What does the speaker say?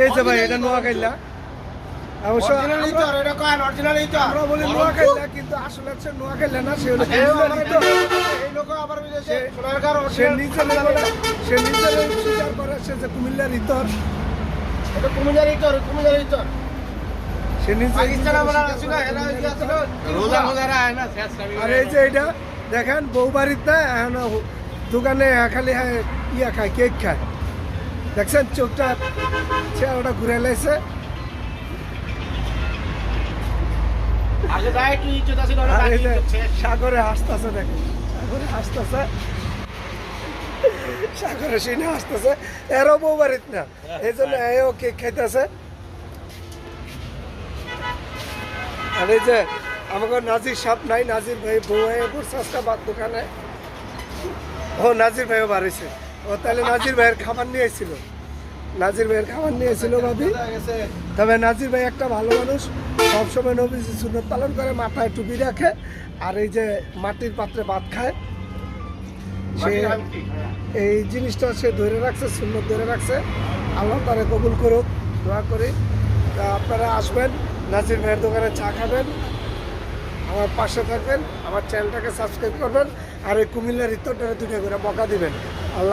এই যে ভাই এটা নোয়াখাইলা অবশ্য আমরা বলি নোয়াখাইলা কিন্তু আসলে হচ্ছে নোয়াখাইলা না, সে হলো সে নিজের স্বীকার করে সে যে কুমিল্লার ইতর, সে নিজে। আর এই যে এটা দেখেন বউ বাড়ির না এখন দোকানে খালি ইয়া খায়, কেক খায়, দেখছেন চোখটা চেহারাটা ঘুরে লাইছে। সাগরে হাসতেছে, দেখেন সাগরে হাসতেছে, সাগরে সিনে হাসতেছে, এরও বউ বাড়িত না, এই জন্য এও কেক খাইতেছে। আর এই যে আমাকে নাজির সাপ নাই, নাজির ভাই বউ হয়ে পড়ছে আজকে দোকানে। ও নাজির ভাইও বাড়িছে, ও তাহলে নাজির ভাইয়ের খাবার নিয়ে এসেছিল, নাজির ভাইয়ের খাবার নিয়ে এসেছিল ভাবি। তবে নাজির ভাই একটা ভালো মানুষ, সবসময় নবীজি সুন্নত পালন করে, মাথায় টুপি রাখে, আর এই যে মাটির পাত্রে ভাত খায়, সে এই জিনিসটা সে ধরে রাখছে, সুন্নত ধরে রাখছে। আল্লাহ তারা কবুল করুক, দোয়া করি। তা আপনারা আসবেন, নাজির ভাইয়ের দোকানে চা খাবেন, আমার পাশে থাকবেন, আমার চ্যানেলটাকে সাবস্ক্রাইব করবেন, আর এই কুমিল্লার ইত্তরটারে দুটো করে বকা দিবেন। আল্লাহ।